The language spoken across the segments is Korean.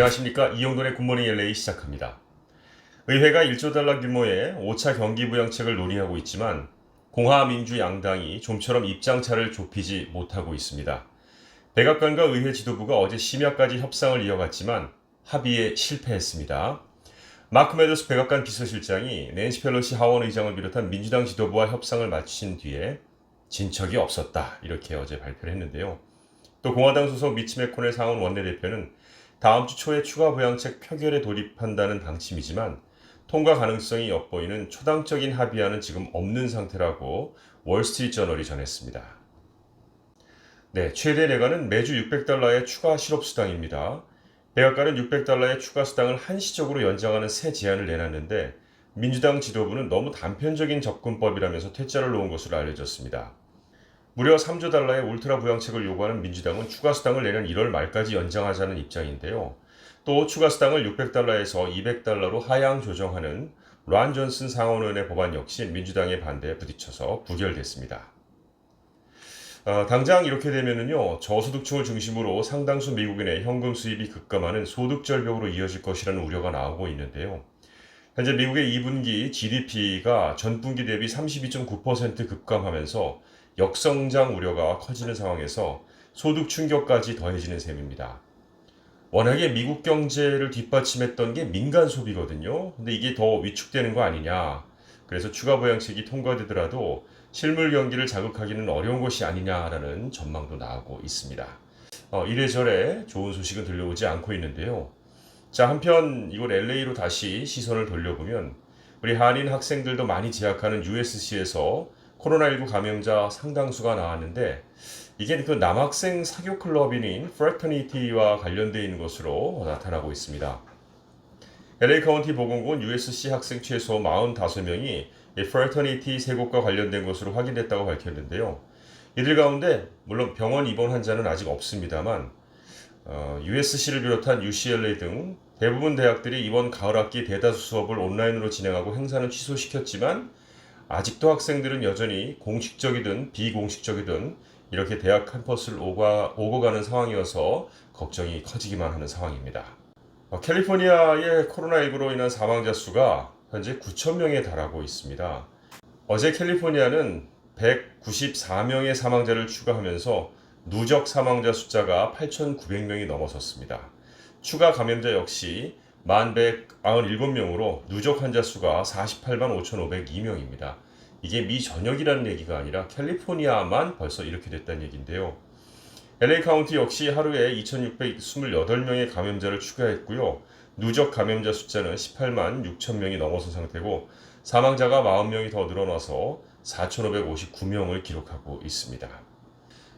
안녕하십니까. 이용돈의 굿모닝 LA 시작합니다. 의회가 1조 달러 규모의 5차 경기 부양책을 논의하고 있지만 공화민주 양당이 좀처럼 입장차를 좁히지 못하고 있습니다. 백악관과 의회 지도부가 어제 심야까지 협상을 이어갔지만 합의에 실패했습니다. 마크 메더스 백악관 비서실장이 낸시 펠로시 하원 의장을 비롯한 민주당 지도부와 협상을 마친 뒤에 진척이 없었다, 이렇게 어제 발표를 했는데요. 또 공화당 소속 미치 맥코넬 상원 원내대표는 다음 주 초에 추가 부양책 표결에 돌입한다는 방침이지만 통과 가능성이 엿보이는 초당적인 합의안은 지금 없는 상태라고 월스트리트저널이 전했습니다. 네, 최대 내가는 매주 600달러의 추가 실업수당입니다. 백악관은 600달러의 추가 수당을 한시적으로 연장하는 새 제안을 내놨는데 민주당 지도부는 너무 단편적인 접근법이라면서 퇴짜를 놓은 것으로 알려졌습니다. 무려 3조 달러의 울트라 부양책을 요구하는 민주당은 추가 수당을 내년 1월 말까지 연장하자는 입장인데요. 또 추가 수당을 600달러에서 200달러로 하향 조정하는 란 존슨 상원의원의 법안 역시 민주당의 반대에 부딪혀서 부결됐습니다. 당장 이렇게 되면은요, 저소득층을 중심으로 상당수 미국인의 현금 수입이 급감하는 소득 절벽으로 이어질 것이라는 우려가 나오고 있는데요. 현재 미국의 2분기 GDP가 전분기 대비 32.9% 급감하면서 역성장 우려가 커지는 상황에서 소득 충격까지 더해지는 셈입니다. 워낙에 미국 경제를 뒷받침했던 게 민간 소비거든요. 근데 이게 더 위축되는 거 아니냐. 그래서 추가 부양책이 통과되더라도 실물 경기를 자극하기는 어려운 것이 아니냐라는 전망도 나오고 있습니다. 이래저래 좋은 소식은 들려오지 않고 있는데요. 자, 한편 이곳 LA로 다시 시선을 돌려보면 우리 한인 학생들도 많이 재학하는 USC에서 코로나19 감염자 상당수가 나왔는데 이게 그 남학생 사교 클럽인 프래터니티와 관련되어 있는 것으로 나타나고 있습니다. LA 카운티 보건국은 USC 학생 최소 45명이 프래터니티 세 곳과 관련된 것으로 확인됐다고 밝혔는데요. 이들 가운데 물론 병원 입원 환자는 아직 없습니다만 USC를 비롯한 UCLA 등 대부분 대학들이 이번 가을 학기 대다수 수업을 온라인으로 진행하고 행사는 취소시켰지만 아직도 학생들은 여전히 공식적이든 비공식적이든 이렇게 대학 캠퍼스를 오고 가는 상황이어서 걱정이 커지기만 하는 상황입니다. 캘리포니아의 코로나19로 인한 사망자 수가 현재 9,000명에 달하고 있습니다. 어제 캘리포니아는 194명의 사망자를 추가하면서 누적 사망자 숫자가 8,900명이 넘어섰습니다. 추가 감염자 역시 1197명으로 누적 환자 수가 48만 5,502명입니다. 이게 미 전역이라는 얘기가 아니라 캘리포니아만 벌써 이렇게 됐다는 얘기인데요. LA 카운티 역시 하루에 2,628명의 감염자를 추가했고요. 누적 감염자 숫자는 18만 6천 명이 넘어선 상태고 사망자가 40명이 더 늘어나서 4,559명을 기록하고 있습니다.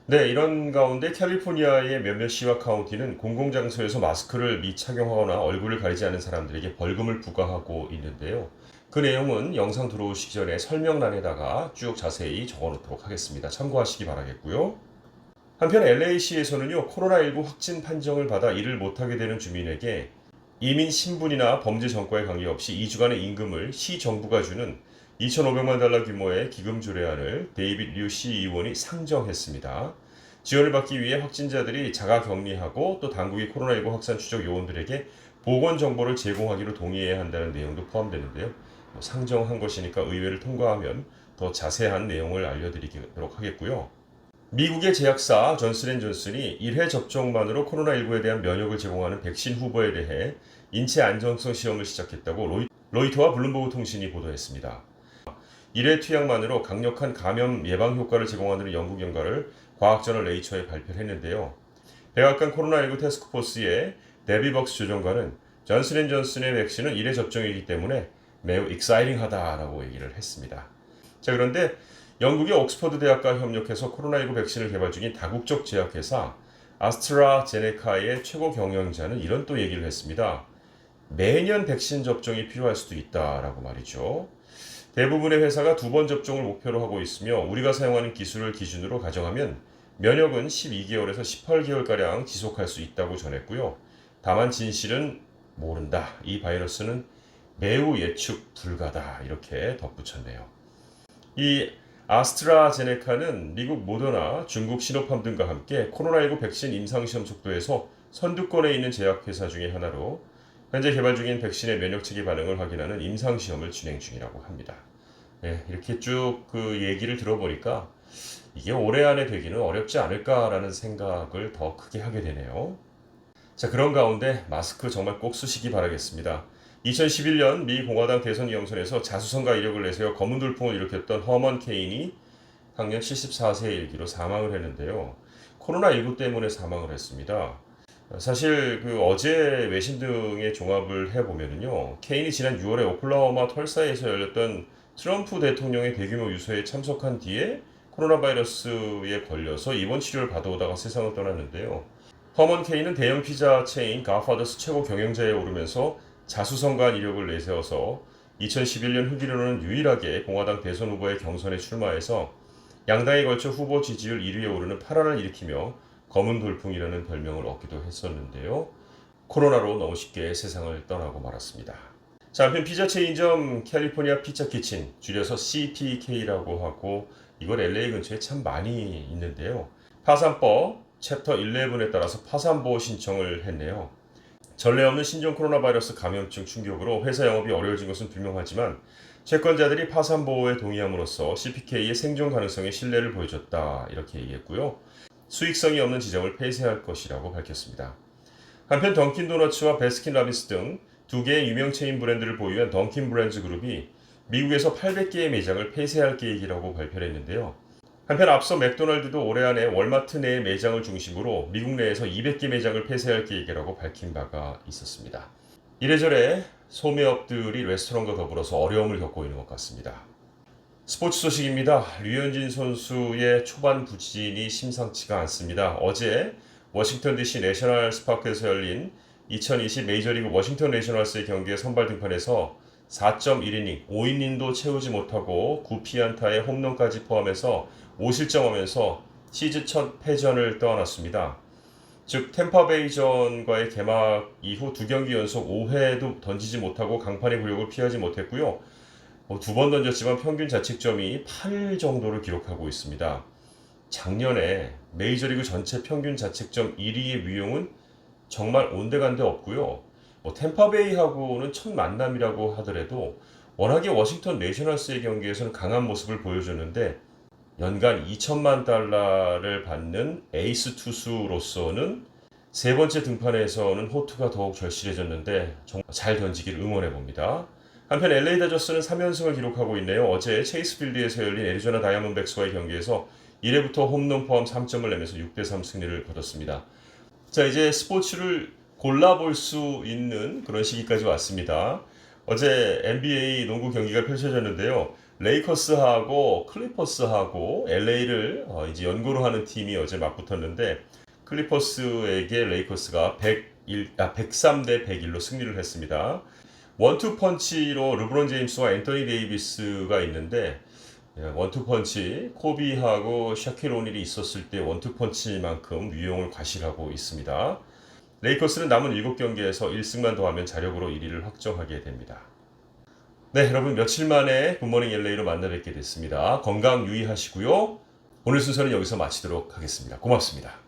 네, 이런 가운데 캘리포니아의 몇몇 시와 카운티는 공공장소에서 마스크를 미착용하거나 얼굴을 가리지 않는 사람들에게 벌금을 부과하고 있는데요. 그 내용은 영상 들어오시기 전에 설명란에다가 쭉 자세히 적어놓도록 하겠습니다. 참고하시기 바라겠고요. 한편 LA시에서는요, 코로나19 확진 판정을 받아 일을 못하게 되는 주민에게 이민 신분이나 범죄 전과에 관계없이 2주간의 임금을 시 정부가 주는 2,500만 달러 규모의 기금 조례안을 데이빗 류 시 의원이 상정했습니다. 지원을 받기 위해 확진자들이 자가 격리하고 또 당국이 코로나19 확산 추적 요원들에게 보건 정보를 제공하기로 동의해야 한다는 내용도 포함되는데요. 상정한 것이니까 의회를 통과하면 더 자세한 내용을 알려드리도록 하겠고요. 미국의 제약사 존슨앤존슨이 1회 접종만으로 코로나19에 대한 면역을 제공하는 백신 후보에 대해 인체 안정성 시험을 시작했다고 로이터와 블룸버그 통신이 보도했습니다. 1회 투약만으로 강력한 감염 예방 효과를 제공하는 연구 결과를 과학저널 네이처에 발표를 했는데요. 백악관 코로나19 태스크포스의 데비 벅스 조정관은 존슨앤존슨의 백신은 1회 접종이기 때문에 매우 익사이팅하다라고 얘기를 했습니다. 자, 그런데 영국의 옥스퍼드 대학과 협력해서 코로나19 백신을 개발 중인 다국적 제약회사 아스트라제네카의 최고 경영자는 이런 또 얘기를 했습니다. 매년 백신 접종이 필요할 수도 있다라고 말이죠. 대부분의 회사가 2번 접종을 목표로 하고 있으며 우리가 사용하는 기술을 기준으로 가정하면 면역은 12개월에서 18개월가량 지속할 수 있다고 전했고요. 다만 진실은 모른다. 이 바이러스는 매우 예측 불가다. 이렇게 덧붙였네요. 이 아스트라제네카는 미국 모더나, 중국 시노팜 등과 함께 코로나19 백신 임상시험 속도에서 선두권에 있는 제약회사 중에 하나로 현재 개발 중인 백신의 면역체계 반응을 확인하는 임상시험을 진행 중이라고 합니다. 예, 이렇게 쭉 그 얘기를 들어보니까 이게 올해 안에 되기는 어렵지 않을까라는 생각을 더 크게 하게 되네요. 자, 그런 가운데 마스크 정말 꼭 쓰시기 바라겠습니다. 2011년 미 공화당 대선 경선에서 자수성가 이력을 내세워 검은 돌풍을 일으켰던 허먼 케인이 당년 74세의 일기로 사망을 했는데요. 코로나19 때문에 사망을 했습니다. 사실 그 어제 외신 등의 종합을 해보면요. 케인이 지난 6월에 오클라호마 털사에서 열렸던 트럼프 대통령의 대규모 유서에 참석한 뒤에 코로나 바이러스에 걸려서 입원 치료를 받아오다가 세상을 떠났는데요. 허먼 케인은 대형 피자 체인 가파더스 최고 경영자에 오르면서 자수성가한 이력을 내세워서 2011년 후기로는 유일하게 공화당 대선 후보의 경선에 출마해서 양당에 걸쳐 후보 지지율 1위에 오르는 파란을 일으키며 검은 돌풍이라는 별명을 얻기도 했었는데요. 코로나로 너무 쉽게 세상을 떠나고 말았습니다. 자, 한편 피자 체인점 캘리포니아 피자 키친, 줄여서 CPK라고 하고 이걸 LA 근처에 참 많이 있는데요. 파산법 챕터 11에 따라서 파산보호 신청을 했네요. 전례 없는 신종 코로나 바이러스 감염증 충격으로 회사 영업이 어려워진 것은 분명하지만 채권자들이 파산보호에 동의함으로써 CPK의 생존 가능성에 신뢰를 보여줬다 이렇게 얘기했고요. 수익성이 없는 지점을 폐쇄할 것이라고 밝혔습니다. 한편 던킨도너츠와 베스킨라빈스 등 두 개의 유명 체인 브랜드를 보유한 던킨 브랜드 그룹이 미국에서 800개의 매장을 폐쇄할 계획이라고 발표를 했는데요. 한편 앞서 맥도날드도 올해 안에 월마트 내의 매장을 중심으로 미국 내에서 200개 매장을 폐쇄할 계획이라고 밝힌 바가 있었습니다. 이래저래 소매업들이 레스토랑과 더불어서 어려움을 겪고 있는 것 같습니다. 스포츠 소식입니다. 류현진 선수의 초반 부진이 심상치가 않습니다. 어제 워싱턴 DC 내셔널스 파크에서 열린 2020 메이저리그 워싱턴 내셔널스의 경기에 선발 등판해서 4.1이닝, 5이닝도 채우지 못하고 9피안타의 홈런까지 포함해서 5실점하면서 시즌 첫 패전을 떠안았습니다. 즉 템파베이전과의 개막 이후 2경기 연속 5회도 던지지 못하고 강판의 굴욕을 피하지 못했고요. 2번 던졌지만 평균 자책점이 8 정도를 기록하고 있습니다. 작년에 메이저리그 전체 평균 자책점 1위의 류용은 정말 온데간데 없고요. 템파베이하고는 첫 만남이라고 하더라도 워낙에 워싱턴 내셔널스의 경기에서는 강한 모습을 보여줬는데 연간 2천만 달러를 받는 에이스 투수로서는 세 번째 등판에서는 호투가 더욱 절실해졌는데 정말 잘 던지기를 응원해봅니다. 한편 LA 다저스는 3연승을 기록하고 있네요. 어제 체이스 필드에서 열린 애리조나 다이아몬드백스와의 경기에서 1회부터 홈런 포함 3점을 내면서 6대3 승리를 거뒀습니다. 자, 이제 스포츠를 골라볼 수 있는 그런 시기까지 왔습니다. 어제 NBA 농구 경기가 펼쳐졌는데요. 레이커스하고 클리퍼스하고 LA를 이제 연고로 하는 팀이 어제 맞붙었는데 클리퍼스에게 레이커스가 103대 101로 승리를 했습니다. 원투 펀치로 르브론 제임스와 앤서니 데이비스가 있는데 원투 펀치 코비하고 샤킬 오닐이 있었을 때 원투 펀치만큼 유용을 과시하고 있습니다. 레이커스는 남은 7경기에서 1승만 더하면 자력으로 1위를 확정하게 됩니다. 네, 여러분 며칠 만에 굿모닝 LA로 만나 뵙게 됐습니다. 건강 유의하시고요. 오늘 순서는 여기서 마치도록 하겠습니다. 고맙습니다.